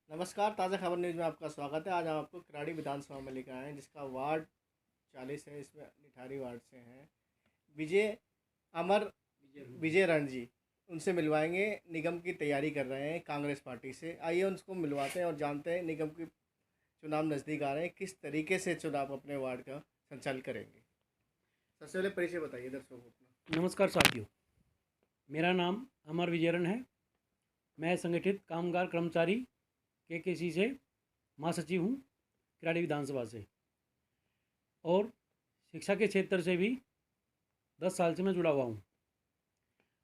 नमस्कार, ताज़ा खबर न्यूज़ में आपका स्वागत है। आज हम आपको किराड़ी विधानसभा में लेकर आए हैं, जिसका वार्ड 40 है। इसमें निठारी वार्ड से हैं विजय अमर विजय रण जी। उनसे मिलवाएंगे। निगम की तैयारी कर रहे हैं कांग्रेस पार्टी से। आइए उनको मिलवाते हैं और जानते हैं निगम की चुनाव नज़दीक आ रहे हैं, किस तरीके से चुनाव अपने वार्ड का संचालन करेंगे। सबसे पहले परिचय बताइए दर्शकों को अपना। नमस्कार साथियों, मेरा नाम अमर विजयरण है। मैं संगठित कामगार कर्मचारी KKC से महासचिव हूँ, किराड़ी विधानसभा से। और शिक्षा के क्षेत्र से भी 10 साल से मैं जुड़ा हुआ हूँ।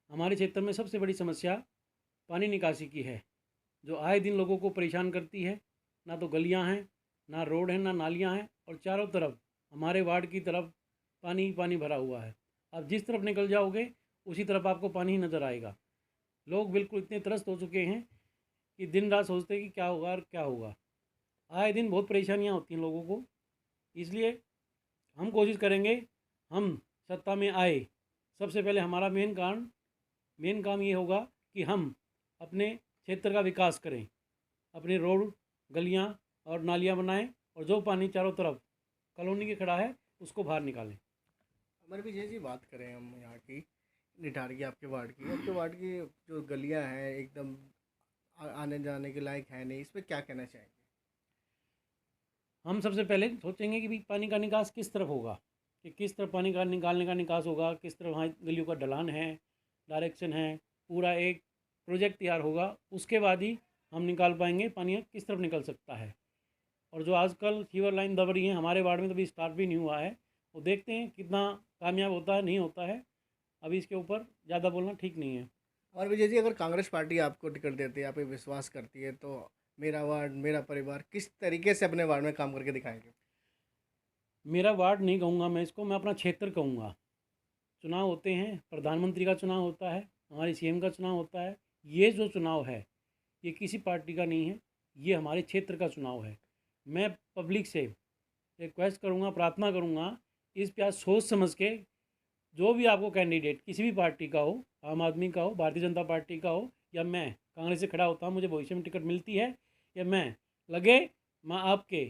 हमारे क्षेत्र में सबसे बड़ी समस्या पानी निकासी की है, जो आए दिन लोगों को परेशान करती है। ना तो गलियाँ हैं, ना रोड हैं, ना नालियाँ हैं, और चारों तरफ हमारे वार्ड की तरफ पानी ही पानी भरा हुआ है। आप जिस तरफ निकल जाओगे उसी तरफ आपको पानी ही नज़र आएगा। लोग बिल्कुल इतने त्रस्त हो चुके हैं कि दिन रात सोचते हैं कि क्या होगा और क्या होगा। आए दिन बहुत परेशानियां होती हैं लोगों को। इसलिए हम कोशिश करेंगे, हम सत्ता में आए, सबसे पहले हमारा मेन काम ये होगा कि हम अपने क्षेत्र का विकास करें, अपने रोड, गलियां और नालियां बनाएं, और जो पानी चारों तरफ कॉलोनी के खड़ा है उसको बाहर निकालें। अमर विजय जी, बात करें हम यहाँ की निठारी की, आपके वार्ड की जो गलियाँ हैं एकदम आने जाने के लायक है नहीं, इस पर क्या कहना चाहेंगे। हम सबसे पहले सोचेंगे कि भाई पानी का निकास किस तरफ होगा, कि किस तरफ पानी का निकालने का निकास होगा, किस तरफ वहाँ गलियों का ढलान है, डायरेक्शन है, पूरा एक प्रोजेक्ट तैयार होगा। उसके बाद ही हम निकाल पाएंगे पानी किस तरफ निकल सकता है। और जो आजकल सीवर लाइन दब रही है हमारे वार्ड में, तो अभी स्टार्ट भी नहीं हुआ है, वो देखते हैं कितना कामयाब होता है, नहीं होता है। अभी इसके ऊपर ज़्यादा बोलना ठीक नहीं है। और विजय जी, अगर कांग्रेस पार्टी आपको टिकट देती है, आप पे विश्वास करती है, तो मेरा वार्ड मेरा परिवार किस तरीके से अपने वार्ड में काम करके दिखाएंगे। मेरा वार्ड नहीं कहूँगा मैं इसको, मैं अपना क्षेत्र कहूँगा। चुनाव होते हैं, प्रधानमंत्री का चुनाव होता है, हमारी CM का चुनाव होता है। ये जो चुनाव है ये किसी पार्टी का नहीं है, ये हमारे क्षेत्र का चुनाव है। मैं पब्लिक से रिक्वेस्ट करूँगा, प्रार्थना करूँगा, इस पे आज सोच समझ के जो भी आपको कैंडिडेट किसी भी पार्टी का हो, आम आदमी का हो, भारतीय जनता पार्टी का हो, या मैं कांग्रेस से खड़ा होता हूँ, मुझे भविष्य में टिकट मिलती है, या मैं मैं आपके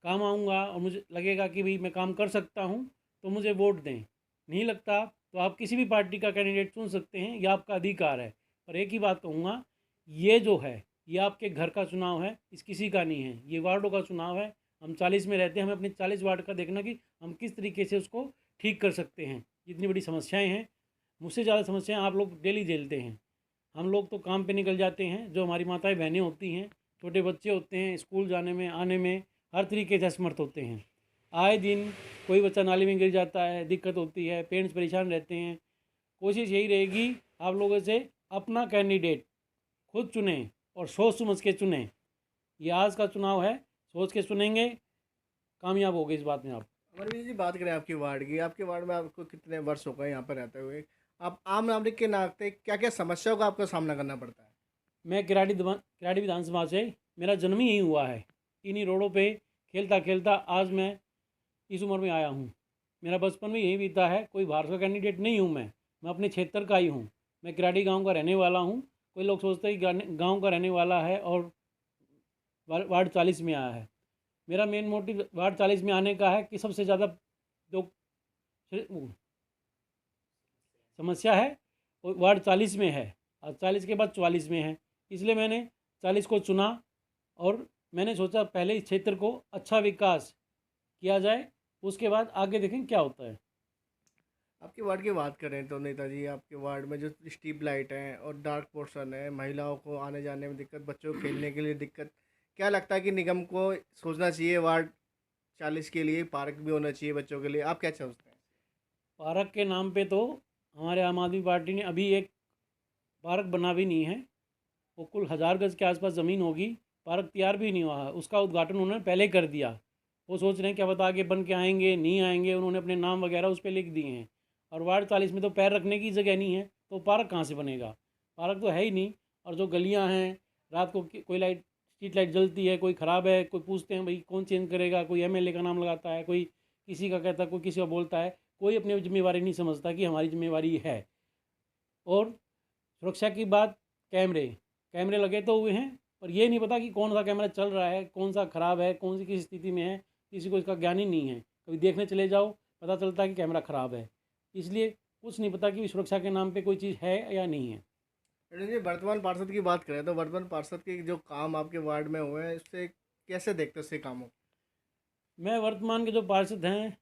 काम आऊँगा और मुझे लगेगा कि भाई मैं काम कर सकता हूँ, तो मुझे वोट दें। नहीं लगता तो आप किसी भी पार्टी का कैंडिडेट चुन सकते हैं, यह आपका अधिकार है। पर एक ही बात कहूँगा, ये जो है ये आपके घर का चुनाव है, इस किसी का नहीं है, ये वार्डों का चुनाव है। हम 40 में रहते हैं, हमें अपने 40 वार्ड का देखना कि हम किस तरीके से उसको ठीक कर सकते हैं। इतनी बड़ी समस्याएं हैं, मुझसे ज़्यादा समस्याएं आप लोग डेली झेलते हैं। हम लोग तो काम पे निकल जाते हैं, जो हमारी माताएं बहनें होती हैं, छोटे बच्चे होते हैं, स्कूल जाने में आने में हर तरीके से असमर्थ होते हैं। आए दिन कोई बच्चा नाली में गिर जाता है, दिक्कत होती है, पेरेंट्स परेशान रहते हैं। कोशिश यही रहेगी आप लोगों से, अपना कैंडिडेट खुद चुनें और सोच समझ के चुनें। ये आज का चुनाव है, सोच के चुनेंगे, कामयाब होगे इस बात में आप। अमरवीर जी, बात करें आपके वार्ड की, आपके वार्ड में आपको कितने वर्ष हो गए यहाँ पर रहते हुए। आप आम नागरिक के नाते क्या क्या समस्याओं का आपको सामना करना पड़ता है। मैं किराड़ी विधानसभा से, मेरा जन्म ही यहीं हुआ है। इन्हीं रोडों पे खेलता खेलता आज मैं इस उम्र में आया हूँ। मेरा बचपन में यहीं बीता है। कोई बाहर का कैंडिडेट नहीं हूँ मैं अपने क्षेत्र का ही हूँ। मैं किराड़ी गांव का रहने वाला हूँ। कोई लोग सोचते हैं कि गांव का रहने वाला है और वार्ड 40 में आया है। मेरा मेन मोटिव वार्ड 40 में आने का है कि सबसे ज़्यादा जो समस्या है वो वार्ड 40 में है, और 40 के बाद 44 में है। इसलिए मैंने 40 को चुना, और मैंने सोचा पहले इस क्षेत्र को अच्छा विकास किया जाए, उसके बाद आगे देखें क्या होता है। आपके वार्ड की बात करें तो नेताजी, आपके वार्ड में जो स्ट्रीट लाइट है और डार्क पोर्शन है, महिलाओं को आने जाने में दिक्कत, बच्चों को खेलने के लिए दिक्कत, क्या लगता है कि निगम को सोचना चाहिए वार्ड 40 के लिए पार्क भी होना चाहिए बच्चों के लिए। आप क्या सोचते हैं। पार्क के नाम पे तो हमारे आम आदमी पार्टी ने अभी एक पार्क बना भी नहीं है। वो कुल 1000 गज के आसपास ज़मीन होगी, पार्क तैयार भी नहीं हुआ है। उसका उद्घाटन उन्होंने पहले कर दिया। वो सोच रहे हैं क्या बता के बन के आएंगे, नहीं आएंगे। उन्होंने अपने नाम वगैरह उस पर लिख दिए हैं, और वार्ड 40 में तो पैर रखने की जगह नहीं है, तो पार्क कहाँ से बनेगा। पार्क तो है ही नहीं। और जो गलियाँ हैं, रात को कोई लाइट स्ट्रीट लाइट जलती है, कोई ख़राब है, कोई पूछते हैं भाई कौन चेंज करेगा, कोई एमएलए का नाम लगाता है, कोई किसी का कहता है, कोई किसी का बोलता है, कोई अपनी जिम्मेवारी नहीं समझता कि हमारी जिम्मेवारी है। और सुरक्षा की बात, कैमरे कैमरे लगे तो हुए हैं, पर ये नहीं पता कि कौन सा कैमरा चल रहा है, कौन सा ख़राब है, कौन सी किस स्थिति में है, किसी को इसका ज्ञान ही नहीं है। कभी देखने चले जाओ, पता चलता है कि कैमरा ख़राब है। इसलिए कुछ नहीं पता कि सुरक्षा के नाम पे कोई चीज़ है या नहीं है। मैडम जी, वर्तमान पार्षद की बात करें तो वर्तमान पार्षद के जो काम आपके वार्ड में हुए हैं, उससे कैसे देखते हो उससे कामों को? मैं वर्तमान के जो पार्षद हैं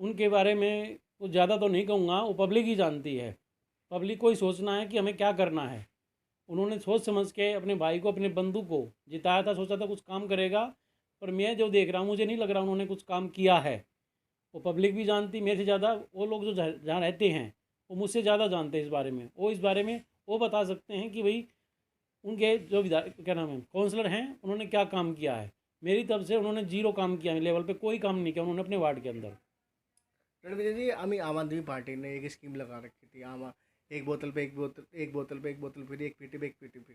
उनके बारे में कुछ ज़्यादा तो नहीं कहूँगा, वो पब्लिक ही जानती है। पब्लिक को ही सोचना है कि हमें क्या करना है। उन्होंने सोच समझ के अपने भाई को, अपने बंधु को जिताया था, सोचा था कुछ काम करेगा, पर मैं जो देख रहा हूँ मुझे नहीं लग रहा उन्होंने कुछ काम किया है। वो पब्लिक भी जानती मेरे से ज़्यादा, वो लोग जो जहाँ रहते हैं वो मुझसे ज़्यादा जानते हैं इस बारे में। वो इस बारे में वो बता सकते हैं कि भाई उनके जो विधायक क्या नाम है काउंसलर हैं उन्होंने क्या काम किया है। मेरी तरफ से उन्होंने जीरो काम किया है, लेवल पे कोई काम नहीं किया उन्होंने अपने वार्ड के अंदर। रणविजय जी, आम आदमी पार्टी ने एक स्कीम लगा रखी थी, एक बोतल पे एक बोतल, एक बोतल फ्री, एक पीटी पे एक पीटी फ्री।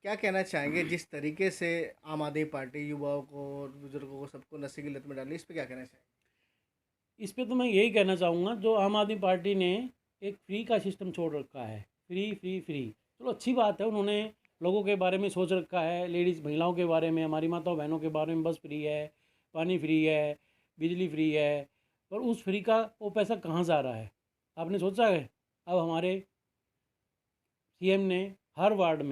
क्या कहना चाहेंगे जिस तरीके से आम आदमी पार्टी युवाओं को और बुजुर्गों को सबको नशे की लत में डाली, इस पे क्या कहना चाहेंगे? इस पे तो मैं यही कहना चाहूँगा, जो आम आदमी पार्टी ने एक फ्री का सिस्टम छोड़ रखा है, फ्री फ्री फ्री, चलो अच्छी बात है, उन्होंने लोगों के बारे में सोच रखा है, लेडीज़ महिलाओं के बारे में, हमारी माताओं बहनों के बारे में। बस फ्री है, पानी फ्री है, बिजली फ्री है, पर उस फ्री का वो पैसा कहाँ जा रहा है आपने सोचा है? अब हमारे सीएम ने हर वार्ड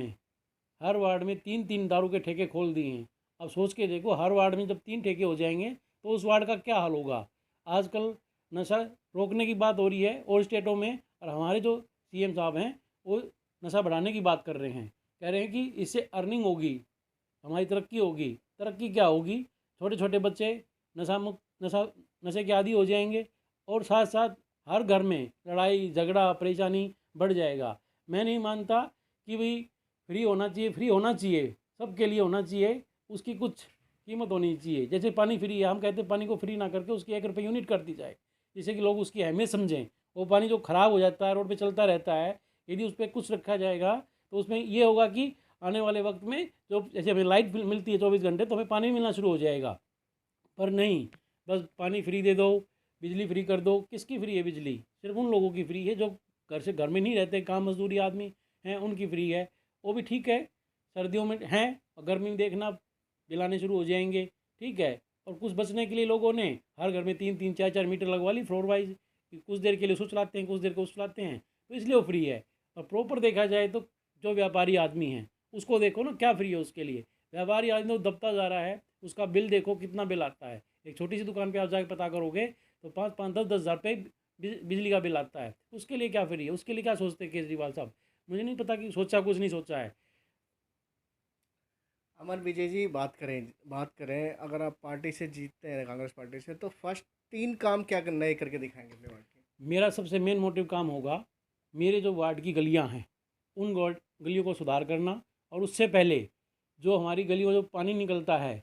में 3-3 दारू के ठेके खोल दिए हैं। अब सोच के देखो, हर वार्ड में जब 3 ठेके हो जाएंगे तो उस वार्ड का क्या हाल होगा। आजकल नशा रोकने की बात हो रही है और स्टेटों में, और हमारे जो सीएम साहब हैं वो नशा बढ़ाने की बात कर रहे हैं। कह रहे हैं कि इससे अर्निंग होगी, हमारी तरक्की होगी। तरक्की क्या होगी? छोटे छोटे बच्चे नशे के आदी हो जाएंगे, और साथ साथ हर घर में लड़ाई झगड़ा परेशानी बढ़ जाएगा। मैं नहीं मानता कि भाई फ्री होना चाहिए, फ्री होना चाहिए, सबके लिए होना चाहिए, उसकी कुछ कीमत होनी चाहिए। जैसे पानी फ्री है, हम कहते हैं पानी को फ्री ना करके उसकी 1 रुपये यूनिट कर दी जाए, जिससे कि लोग उसकी अहमियत समझें। वो पानी जो ख़राब हो जाता है, रोड पे चलता रहता है, यदि उस पर कुछ रखा जाएगा तो उसमें ये होगा कि आने वाले वक्त में जो जैसे हमें लाइट मिलती है 24 घंटे, तो हमें पानी मिलना शुरू हो जाएगा। पर नहीं, बस पानी फ्री दे दो, बिजली फ्री कर दो। किसकी फ्री है बिजली? सिर्फ उन लोगों की फ्री है जो घर में नहीं रहते, काम मजदूरी आदमी हैं, उनकी फ्री है। वो भी ठीक है, सर्दियों में हैं, और गर्मी में देखना बिल आने शुरू हो जाएंगे, ठीक है। और कुछ बचने के लिए लोगों ने हर घर में 3-3 4-4 मीटर लगवा ली फ्लोर वाइज, कि कुछ देर के लिए उसको चलाते हैं, कुछ देर को उसको चलाते हैं, तो इसलिए वो फ्री है। और प्रॉपर देखा जाए तो जो व्यापारी आदमी हैं उसको देखो ना, क्या फ्री है उसके लिए। व्यापारी आदमी तो दबता जा रहा है, उसका बिल देखो कितना बिल आता है। एक छोटी सी दुकान पे आप जाकर पता करोगे तो 5-5 10-10 हज़ार रुपये बिजली का बिल आता है। उसके लिए क्या फ्री है? उसके लिए क्या सोचते हैं केजरीवाल साहब? मुझे नहीं पता कि सोचा, कुछ नहीं सोचा है। अमर विजय जी, बात करें अगर आप पार्टी से जीतते हैं, कांग्रेस पार्टी से, तो फर्स्ट 3 काम क्या नए करके दिखाएंगे अपने वार्ड के? मेरा सबसे मेन मोटिव काम होगा, मेरे जो वार्ड की गलियां हैं उन गलियों को सुधार करना, और उससे पहले जो हमारी गलियों में जो पानी निकलता है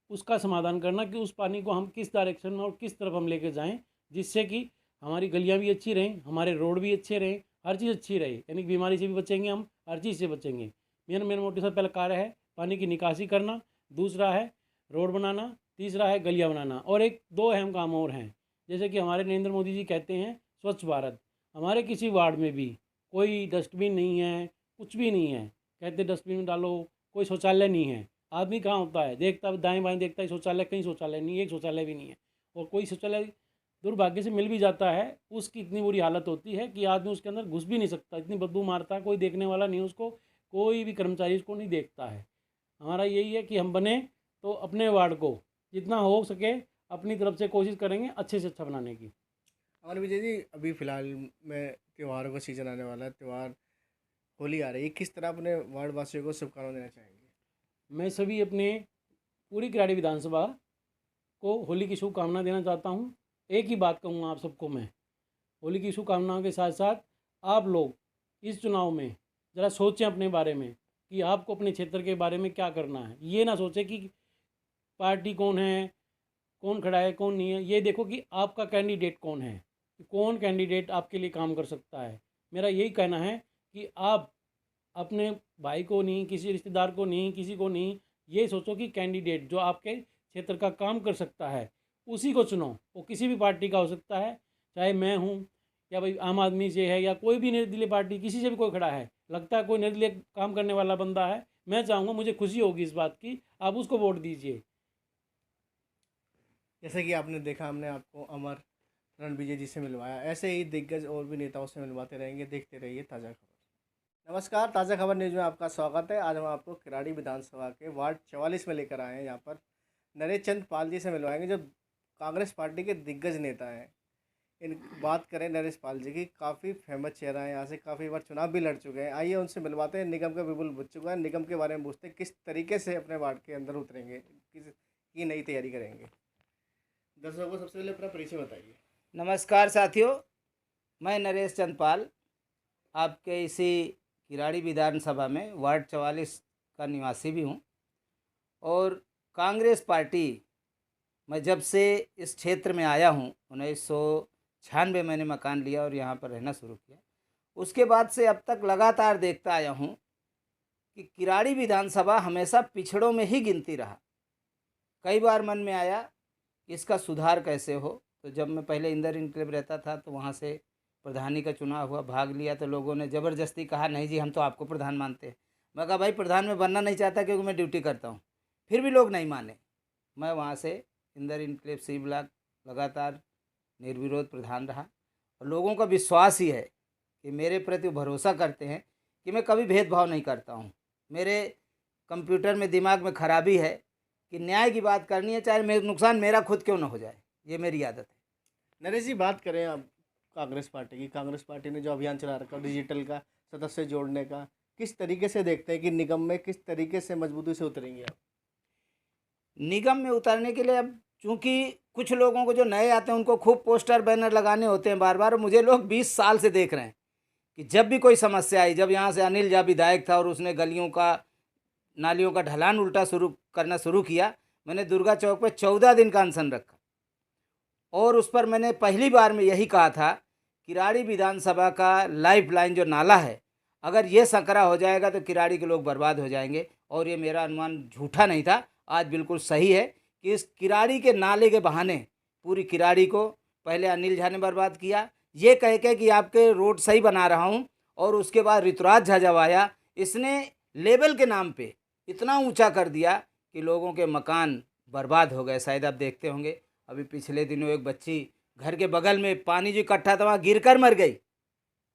उसका समाधान करना, कि उस पानी को हम किस डायरेक्शन में और किस तरफ हम लेके जाएं, जिससे कि हमारी गलियां भी अच्छी रहें, हमारे रोड भी अच्छे रहें, हर चीज़ अच्छी रहे, यानी कि बीमारी से भी बचेंगे, हम हर चीज़ से बचेंगे। मेरा मेन मोटिव सबसे पहला कार्य है पानी की निकासी करना, दूसरा है रोड बनाना, तीसरा है गलियाँ बनाना, और एक दो अहम काम और हैं। जैसे कि हमारे नरेंद्र मोदी जी कहते हैं स्वच्छ भारत, हमारे किसी वार्ड में भी कोई डस्टबिन नहीं है, कुछ भी नहीं है। कहते डस्टबिन डालो, कोई शौचालय नहीं है। आदमी कहाँ होता है, देखता दाएं बाएं देखता है शौचालय, कहीं शौचालय नहीं है, एक शौचालय भी नहीं है। और कोई शौचालय दुर्भाग्य से मिल भी जाता है, उसकी इतनी बुरी हालत होती है कि आदमी उसके अंदर घुस भी नहीं सकता, इतनी बदबू मारता है, कोई देखने वाला नहीं उसको, कोई भी कर्मचारी उसको नहीं देखता है। हमारा यही है कि हम बने तो अपने वार्ड को जितना हो सके अपनी तरफ से कोशिश करेंगे अच्छे से अच्छा बनाने की। अमर विजय जी, अभी फ़िलहाल में त्योहारों का सीज़न आने वाला है, त्योहार होली आ रही है, किस तरह अपने वार्ड वासियों को शुभकामनाएं देना चाहेंगे? मैं सभी अपने पूरी किराड़ी विधानसभा को होली की शुभकामना देना चाहता हूँ। एक ही बात कहूँगा आप सबको मैं, होली की शुभकामनाओं के साथ साथ आप लोग इस चुनाव में ज़रा सोचें अपने बारे में, कि आपको अपने क्षेत्र के बारे में क्या करना है। ये ना सोचें कि पार्टी कौन है, कौन खड़ा है, कौन नहीं है। ये देखो कि आपका कैंडिडेट कौन है, कि कौन कैंडिडेट आपके लिए काम कर सकता है। मेरा यही कहना है कि आप अपने भाई को नहीं, किसी रिश्तेदार को नहीं, किसी को नहीं, ये सोचो कि कैंडिडेट जो आपके क्षेत्र का काम कर सकता है उसी को चुनो। वो किसी भी पार्टी का हो सकता है, चाहे मैं हूँ या भाई आम आदमी से है या कोई भी निर्दलीय पार्टी, किसी से भी कोई खड़ा है, लगता है कोई निर्दलीय काम करने वाला बंदा है, मैं चाहूँगा, मुझे खुशी होगी इस बात की, आप उसको वोट दीजिए। जैसे कि आपने देखा, हमने आपको अमर रणविजय जी से मिलवाया, ऐसे ही दिग्गज और भी नेताओं से मिलवाते रहेंगे। देखते रहिए ताज़ा खबर। नमस्कार, ताज़ा खबर न्यूज़ में आपका स्वागत है। आज हम आपको किराड़ी विधानसभा के वार्ड 44 में लेकर आए हैं। यहाँ पर नरेश चंद पाल जी से मिलवाएंगे, जो कांग्रेस पार्टी के दिग्गज नेता हैं। इन बात करें नरेश पाल जी की, काफ़ी फेमस चेहरा है, यहाँ से काफ़ी बार चुनाव भी लड़ चुके हैं। आइए उनसे मिलवाते हैं। निगम का बिल्कुल बुझ चुका है, निगम के बारे में पूछते हैं किस तरीके से अपने वार्ड के अंदर उतरेंगे, किस की नई तैयारी करेंगे। दर्शकों को सबसे पहले अपना परिचय बताइए। नमस्कार साथियों, मैं नरेश चंद पाल आपके इसी किराड़ी विधानसभा में वार्ड 44 का निवासी भी हूँ। और कांग्रेस पार्टी, मैं जब से इस क्षेत्र में आया हूँ 1996 मैंने मकान लिया और यहाँ पर रहना शुरू किया, उसके बाद से अब तक लगातार देखता आया हूँ कि किराड़ी विधानसभा हमेशा पिछड़ों में ही गिनती रहा। कई बार मन में आया कि इसका सुधार कैसे हो। तो जब मैं पहले इंदर इनक्लेव रहता था तो वहाँ से प्रधानी का चुनाव हुआ, भाग लिया, तो लोगों ने ज़बरदस्ती कहा नहीं जी हम तो आपको प्रधान मानते हैं। मैं कहा भाई प्रधान में बनना नहीं चाहता क्योंकि मैं ड्यूटी करता हूँ। फिर भी लोग नहीं माने। मैं वहाँ से इंदर इनक्लेव सी ब्लॉक लगातार निर्विरोध प्रधान रहा और लोगों का विश्वास ही है कि मेरे प्रति भरोसा करते हैं कि मैं कभी भेदभाव नहीं करता हूँ। मेरे कंप्यूटर में दिमाग में खराबी है कि न्याय की बात करनी है, चाहे मेरे नुकसान मेरा खुद क्यों ना हो जाए, ये मेरी आदत है। नरेश जी, बात करें अब कांग्रेस पार्टी की, कांग्रेस पार्टी ने जो अभियान चला रखा डिजिटल का, सदस्य जोड़ने का, किस तरीके से देखते हैं कि निगम में किस तरीके से मजबूती से उतरेंगे आप? निगम में उतरने के लिए अब चूंकि कुछ लोगों को जो नए आते हैं उनको खूब पोस्टर बैनर लगाने होते हैं बार बार। मुझे लोग 20 साल से देख रहे हैं कि जब भी कोई समस्या आई, जब यहाँ से अनिल झा विधायक था और उसने गलियों का नालियों का ढलान उल्टा करना शुरू किया, मैंने दुर्गा चौक पे 14 दिन का अनशन रखा। और उस पर मैंने पहली बार में यही कहा था, किराड़ी विधानसभा का लाइफ लाइन जो नाला है, अगर ये संकरा हो जाएगा तो किराड़ी के लोग बर्बाद हो जाएंगे। और ये मेरा अनुमान झूठा नहीं था, आज बिल्कुल सही है कि इस किराड़ी के नाले के बहाने पूरी किराड़ी को पहले अनिल झा ने बर्बाद किया, ये कह के कि आपके रोड सही बना रहा हूँ। और उसके बाद ऋतुराज झा जब आया, इसने लेवल के नाम पे इतना ऊंचा कर दिया कि लोगों के मकान बर्बाद हो गए। शायद आप देखते होंगे, अभी पिछले दिनों एक बच्ची घर के बगल में पानी जो इकट्ठा था वहाँ गिर कर मर गई,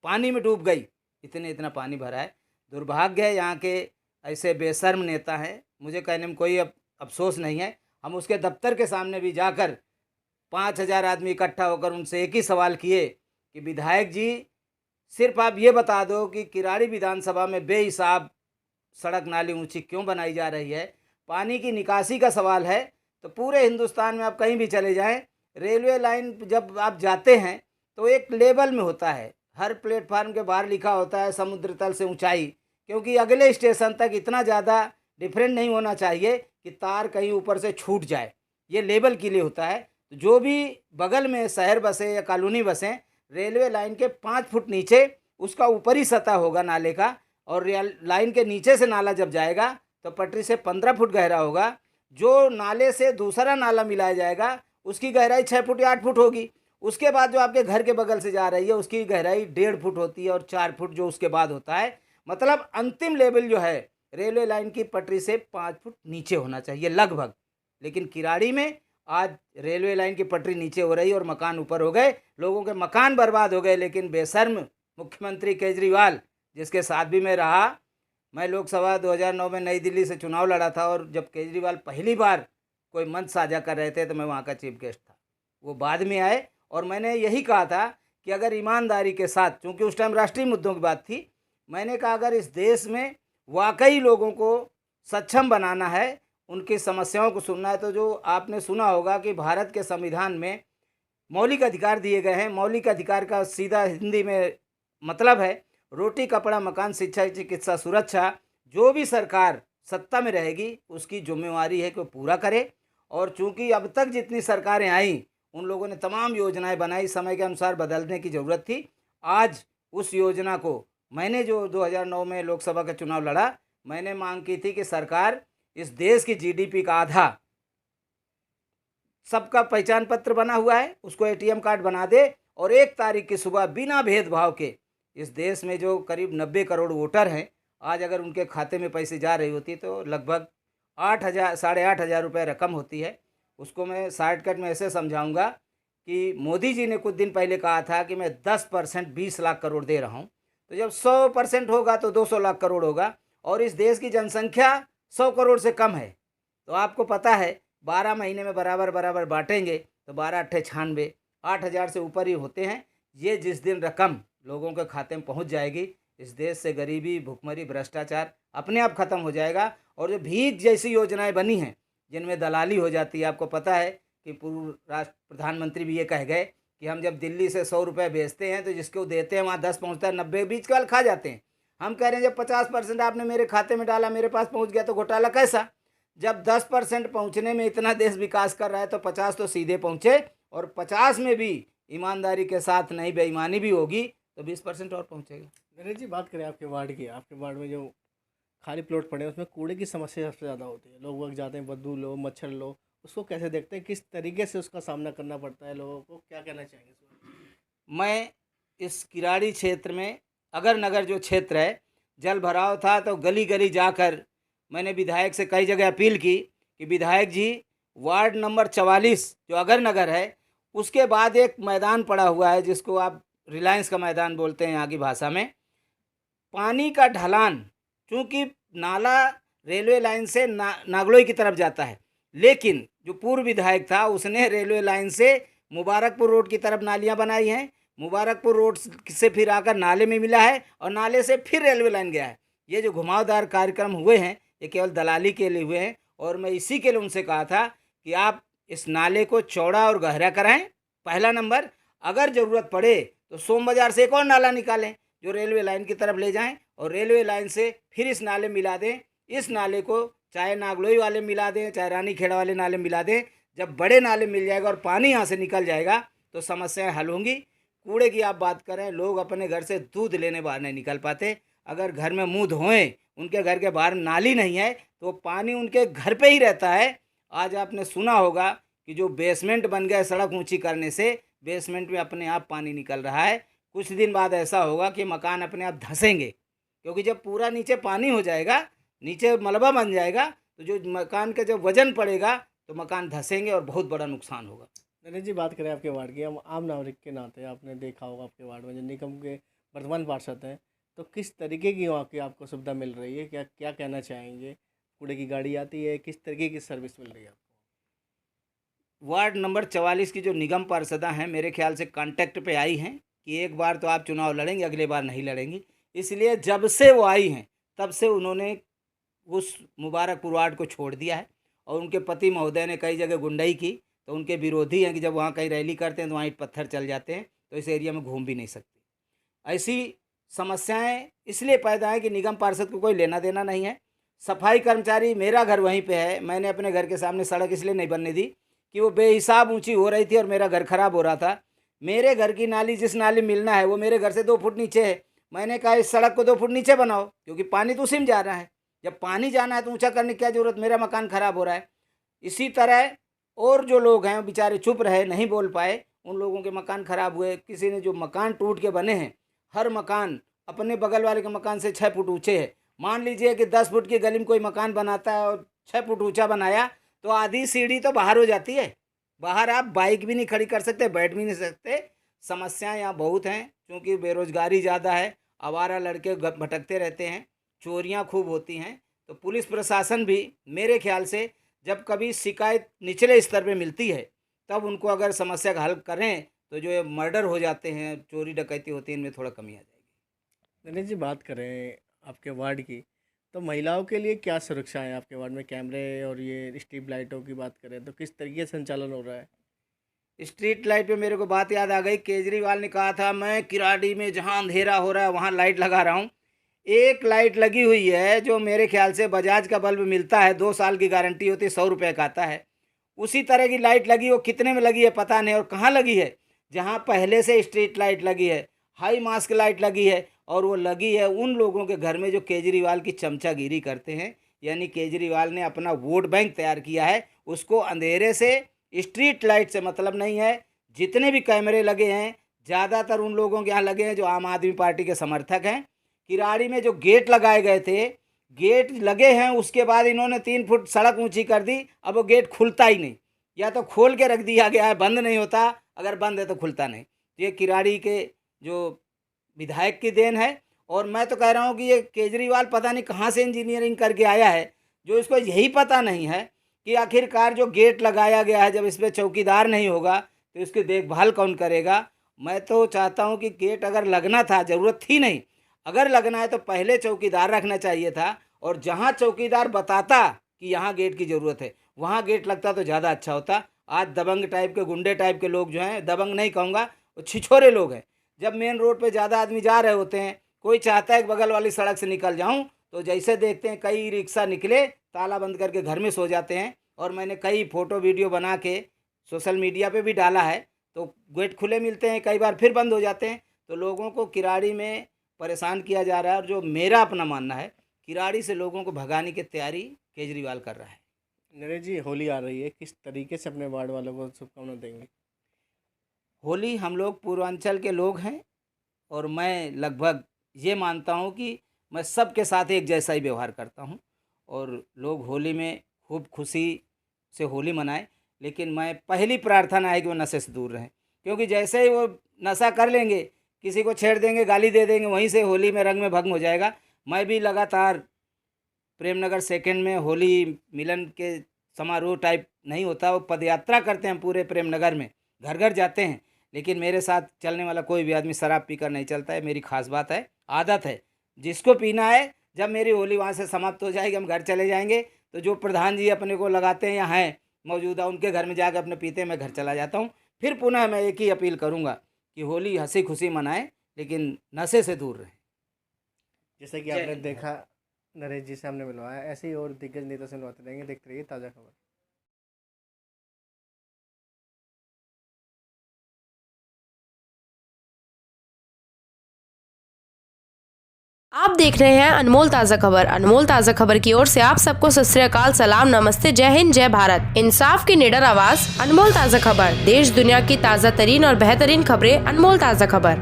पानी में डूब गई, इतना पानी भरा है। दुर्भाग्य है यहाँ के ऐसे बेशर्म नेता हैं। मुझे कहने में कोई अफसोस नहीं है। हम उसके दफ्तर के सामने भी जाकर 5,000 आदमी इकट्ठा होकर उनसे एक ही सवाल किए कि विधायक जी सिर्फ आप ये बता दो कि किराड़ी विधानसभा में बेहिसाब सड़क नाली ऊंची क्यों बनाई जा रही है। पानी की निकासी का सवाल है तो पूरे हिंदुस्तान में आप कहीं भी चले जाएं, रेलवे लाइन जब आप जाते हैं तो एक लेवल में होता है, हर प्लेटफार्म के बाहर लिखा होता है समुद्र तल से ऊंचाई, क्योंकि अगले स्टेशन तक इतना ज़्यादा डिफरेंट नहीं होना चाहिए कि तार कहीं ऊपर से छूट जाए। ये लेवल के लिए होता है। तो जो भी बगल में शहर बसें या कॉलोनी बसें, रेलवे लाइन के 5 फुट नीचे उसका ऊपरी सतह होगा नाले का, और लाइन के नीचे से नाला जब जाएगा तो पटरी से 15 फुट गहरा होगा। जो नाले से दूसरा नाला मिलाया जाएगा उसकी गहराई 6 फुट या 8 फुट होगी। उसके बाद जो आपके घर के बगल से जा रही है उसकी गहराई 1.5 फुट होती है, और 4 फुट जो उसके बाद होता है। मतलब अंतिम लेवल जो है रेलवे लाइन की पटरी से 5 फुट नीचे होना चाहिए लगभग। लेकिन किराड़ी में आज रेलवे लाइन की पटरी नीचे हो रही है और मकान ऊपर हो गए, लोगों के मकान बर्बाद हो गए। लेकिन बेशर्म मुख्यमंत्री केजरीवाल, जिसके साथ भी मैं रहा, मैं लोकसभा 2009 में नई दिल्ली से चुनाव लड़ा था, और जब केजरीवाल पहली बार कोई मंच साझा कर रहे थे तो मैं वहाँ का चीफ गेस्ट था। वो बाद में आए और मैंने यही कहा था कि अगर ईमानदारी के साथ, चूँकि उस टाइम राष्ट्रीय मुद्दों की बात थी, मैंने कहा अगर इस देश में वाकई लोगों को सक्षम बनाना है, उनकी समस्याओं को सुनना है, तो जो आपने सुना होगा कि भारत के संविधान में मौलिक अधिकार दिए गए हैं। मौलिक अधिकार का सीधा हिंदी में मतलब है रोटी कपड़ा मकान शिक्षा चिकित्सा सुरक्षा। जो भी सरकार सत्ता में रहेगी उसकी जिम्मेवारी है कि वो पूरा करे। और चूंकि अब तक जितनी सरकारें आई उन लोगों ने तमाम योजनाएं बनाई, समय के अनुसार बदलने की ज़रूरत थी। आज उस योजना को मैंने जो 2009 में लोकसभा का चुनाव लड़ा, मैंने मांग की थी कि सरकार इस देश की जीडीपी का आधा, सबका पहचान पत्र बना हुआ है उसको एटीएम कार्ड बना दे, और 1 तारीख की सुबह बिना भेदभाव के इस देश में जो करीब 90 करोड़ वोटर हैं, आज अगर उनके खाते में पैसे जा रही होती तो लगभग 8,000 8,500 रुपये रकम होती है। उसको मैं शॉर्टकट में ऐसे समझाऊंगा कि मोदी जी ने कुछ दिन पहले कहा था कि मैं 10% 20 लाख करोड़ दे रहा हूं, तो जब 100% होगा तो 200 लाख करोड़ होगा, और इस देश की जनसंख्या 100 करोड़ से कम है। तो आपको पता है 12 महीने में बराबर बराबर बांटेंगे तो 12 अट्ठे 96, 8,000 से ऊपर ही होते हैं। ये जिस दिन रकम लोगों के खाते में पहुंच जाएगी, इस देश से गरीबी, भुखमरी, भ्रष्टाचार अपने आप खत्म हो जाएगा। और जो भीख जैसी योजनाएं बनी हैं जिनमें दलाली हो जाती है, आपको पता है कि पूर्व राष्ट्र प्रधानमंत्री भी ये कह गए कि हम जब दिल्ली से 100 रुपये भेजते हैं तो जिसको देते हैं वहाँ 10 पहुँचता है, 90 बीच का खा जाते हैं। हम कह रहे हैं जब 50% आपने मेरे खाते में डाला, मेरे पास पहुँच गया, तो घोटाला कैसा? जब 10% पहुँचने में इतना देश विकास कर रहा है तो 50 तो सीधे पहुँचे, और 50 में भी ईमानदारी के साथ नहीं बेईमानी भी होगी तो 20% और पहुँचेगा। नरेश जी, बात करें आपके वार्ड की, आपके वार्ड में जो खाली प्लॉट पड़े हैं उसमें कूड़े की समस्या सबसे ज़्यादा होती है। लोग वक्त जाते हैं, बदबू लो, मच्छर लो, उसको कैसे देखते हैं, किस तरीके से उसका सामना करना पड़ता है लोगों को, क्या कहना चाहेंगे इस बारे में? मैं इस किराड़ी क्षेत्र में, अगर नगर जो क्षेत्र है, जल भराव था तो गली गली जाकर मैंने विधायक से कई जगह अपील की कि विधायक जी, वार्ड नंबर 44 जो अगर नगर है, उसके बाद एक मैदान पड़ा हुआ है जिसको आप रिलायंस का मैदान बोलते हैं यहाँ की भाषा में। पानी का ढलान, चूँकि नाला रेलवे लाइन से नागलोई की तरफ जाता है, लेकिन जो पूर्व विधायक था उसने रेलवे लाइन से मुबारकपुर रोड की तरफ नालियाँ बनाई हैं, मुबारकपुर रोड से फिर आकर नाले में मिला है, और नाले से फिर रेलवे लाइन गया है। ये जो घुमावदार कार्यक्रम हुए हैं ये केवल दलाली के लिए हुए हैं, और मैं इसी के लिए उनसे कहा था कि आप इस नाले को चौड़ा और गहरा कराएं, पहला नंबर। अगर ज़रूरत पड़े तो सोम बाज़ार से एक और नाला निकालें जो रेलवे लाइन की तरफ ले जाएं, और रेलवे लाइन से फिर इस नाले मिला दें। इस नाले को चाहे नागलोई वाले मिला दें, चाहे रानीखेड़ा वाले नाले मिला दें। जब बड़े नाले मिल जाएगा और पानी यहाँ से निकल जाएगा तो समस्याएं हल होंगी। कूड़े की आप बात करें, लोग अपने घर से दूध लेने बाहर नहीं निकल पाते। अगर घर में मुँह धोएं, उनके घर के बाहर नाली नहीं है तो पानी उनके घर पे ही रहता है। आज आपने सुना होगा कि जो बेसमेंट बन गए सड़क ऊंची करने से, बेसमेंट में अपने आप पानी निकल रहा है। कुछ दिन बाद ऐसा होगा कि मकान अपने आप धंसेंगे, क्योंकि जब पूरा नीचे पानी हो जाएगा, नीचे मलबा बन जाएगा, तो जो मकान का जब वजन पड़ेगा तो मकान धंसेंगे और बहुत बड़ा नुकसान होगा। नरेश जी, बात करें आपके वार्ड की, हम आम नागरिक के नाते आपने देखा होगा आपके वार्ड में जो निगम के वर्तमान पार्षद हैं, तो किस तरीके की वहाँ की आपको सुविधा मिल रही है, क्या क्या कहना चाहेंगे? कूड़े की गाड़ी आती है, किस तरीके की सर्विस मिल रही है आपको? वार्ड नंबर 44 की जो निगम पार्षदा हैं, मेरे ख्याल से कांटेक्ट पे आई हैं कि एक बार तो आप चुनाव लड़ेंगे, अगले बार नहीं लड़ेंगी। इसलिए जब से वो आई हैं तब से उन्होंने उस मुबारकपुर वार्ड को छोड़ दिया है, और उनके पति महोदय ने कई जगह गुंडाई की, तो उनके विरोधी हैं कि जब वहाँ कहीं रैली करते हैं तो वहाँ ईंट पत्थर चल जाते हैं, तो इस एरिया में घूम भी नहीं सकते। ऐसी समस्याएं इसलिए पैदा है कि निगम पार्षद को कोई लेना देना नहीं है। सफाई कर्मचारी, मेरा घर वहीं पे है, मैंने अपने घर के सामने सड़क इसलिए नहीं बनने दी कि वो बेहिसाब ऊंची हो रही थी और मेरा घर खराब हो रहा था। मेरे घर की नाली, जिस नाली मिलना है वो मेरे घर से 2 फुट नीचे है। मैंने कहा इस सड़क को 2 फुट नीचे बनाओ, क्योंकि पानी तो उसी में जा रहा है। जब पानी जाना है तो ऊंचा करने की क्या जरूरत, मेरा मकान खराब हो रहा है। इसी तरह और जो लोग हैं बेचारे चुप रहे, नहीं बोल पाए, उन लोगों के मकान खराब हुए। किसी ने जो मकान टूट के बने हैं, हर मकान अपने बगल वाले के मकान से 6 फुट ऊंचे है। मान लीजिए कि 10 फुट की गली में कोई मकान बनाता है और 6 फुट ऊंचा बनाया, तो आधी सीढ़ी तो बाहर हो जाती है। बाहर आप बाइक भी नहीं खड़ी कर सकते, बैठ भी नहीं सकते। समस्याएं यहाँ बहुत हैं, क्योंकि बेरोजगारी ज़्यादा है, आवारा लड़के भटकते रहते हैं, चोरियाँ खूब होती हैं। तो पुलिस प्रशासन भी मेरे ख्याल से जब कभी शिकायत निचले स्तर पे मिलती है तब उनको अगर समस्या का हल करें तो जो ये मर्डर हो जाते हैं, चोरी डकैती होती है, इनमें थोड़ा कमी आ जाएगी। नरेश जी, बात करें आपके वार्ड की, तो महिलाओं के लिए क्या सुरक्षा है आपके वार्ड में? कैमरे और ये स्ट्रीट लाइटों की बात करें तो किस तरीके से संचालन हो रहा है? स्ट्रीट लाइट पे मेरे को बात याद आ गई, केजरीवाल ने कहा था मैं किराड़ी में जहाँ अंधेरा हो रहा है वहाँ लाइट लगा रहा हूँ। एक लाइट लगी हुई है जो मेरे ख्याल से बजाज का बल्ब मिलता है, 2 साल की गारंटी होती है, 100 रुपये का आता है। उसी तरह की लाइट लगी, वो कितने में लगी है पता नहीं, और कहाँ लगी है। जहाँ पहले से स्ट्रीट लाइट लगी है, हाई मास्क लाइट लगी है, और वो लगी है उन लोगों के घर में जो केजरीवाल की चमचागिरी करते हैं। यानी केजरीवाल ने अपना वोट बैंक तैयार किया है, उसको अंधेरे से, स्ट्रीट लाइट से मतलब नहीं है। जितने भी कैमरे लगे हैं ज़्यादातर उन लोगों के यहाँ लगे हैं जो आम आदमी पार्टी के समर्थक हैं। किराड़ी में जो गेट लगाए गए थे, गेट लगे हैं, उसके बाद इन्होंने 3 फुट सड़क ऊंची कर दी। अब वो गेट खुलता ही नहीं, या तो खोल के रख दिया गया है, बंद नहीं होता, अगर बंद है तो खुलता नहीं। ये किराड़ी के जो विधायक की देन है। और मैं तो कह रहा हूँ कि ये केजरीवाल पता नहीं कहाँ से इंजीनियरिंग करके आया है, जो इसको यही पता नहीं है कि आखिरकार जो गेट लगाया गया है, जब इस पर चौकीदार नहीं होगा तो इसकी देखभाल कौन करेगा। मैं तो चाहता हूँ कि गेट अगर लगना था, ज़रूरत थी नहीं, अगर लगना है तो पहले चौकीदार रखना चाहिए था, और जहाँ चौकीदार बताता कि यहाँ गेट की ज़रूरत है वहाँ गेट लगता तो ज़्यादा अच्छा होता। आज दबंग टाइप के, गुंडे टाइप के लोग जो हैं, दबंग नहीं कहूँगा, वो छिछोरे लोग हैं। जब मेन रोड पे ज़्यादा आदमी जा रहे होते हैं, कोई चाहता है कि बगल वाली सड़क से निकल जाऊं, तो जैसे देखते हैं कई रिक्शा निकले, ताला बंद करके घर में सो जाते हैं। और मैंने कई फ़ोटो वीडियो बना के सोशल मीडिया पे भी डाला है, तो गेट खुले मिलते हैं, कई बार फिर बंद हो जाते हैं। तो लोगों को किराड़ी में परेशान किया जा रहा है, और जो मेरा अपना मानना है, किराड़ी से लोगों को भगाने की तैयारी केजरीवाल कर रहा है। नरेश जी, होली आ रही है, किस तरीके से अपने वार्ड वालों को शुभकामनाएं देंगे? होली, हम लोग पूर्वांचल के लोग हैं, और मैं लगभग ये मानता हूँ कि मैं सबके साथ एक जैसा ही व्यवहार करता हूँ, और लोग होली में खूब खुशी से होली मनाएं। लेकिन मैं पहली प्रार्थना है कि वो नशे से दूर रहें, क्योंकि जैसे ही वो नशा कर लेंगे, किसी को छेड़ देंगे, गाली दे देंगे, वहीं से होली में रंग में भंग हो जाएगा। मैं भी लगातार प्रेमनगर सेकंड में होली मिलन के समारोह टाइप नहीं होता, वो पदयात्रा करते हैं पूरे प्रेमनगर में, घर घर जाते हैं। लेकिन मेरे साथ चलने वाला कोई भी आदमी शराब पीकर नहीं चलता है। मेरी खास बात है, आदत है, जिसको पीना है। जब मेरी होली वहाँ से समाप्त हो जाएगी, हम घर चले जाएंगे, तो जो प्रधान जी अपने को लगाते हैं या हैं मौजूदा, उनके घर में जाकर अपने पीते, मैं घर चला जाता हूँ। फिर पुनः मैं एक ही अपील करूँगा कि होली हंसी खुशी मनाएं, लेकिन नशे से दूर रहें। जैसे कि आपने देखा, नरेश जी से हमने मिलवाया, ऐसे ही और दिग्गज नेता से मिलवाते रहेंगे। देखते रहिए ताज़ा खबर। आप देख रहे हैं अनमोल ताज़ा खबर। अनमोल ताज़ा खबर की ओर से आप सबको सत श्री अकाल, सलाम, नमस्ते, जय हिंद, जय भारत। इंसाफ की निडर आवाज, अनमोल ताज़ा खबर। देश दुनिया की ताज़ा तरीन और बेहतरीन खबरें, अनमोल ताज़ा खबर।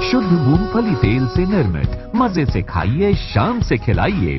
शुद्ध मूंगफली तेल से निर्मित, मजे से खाइए, शाम से खिलाइए।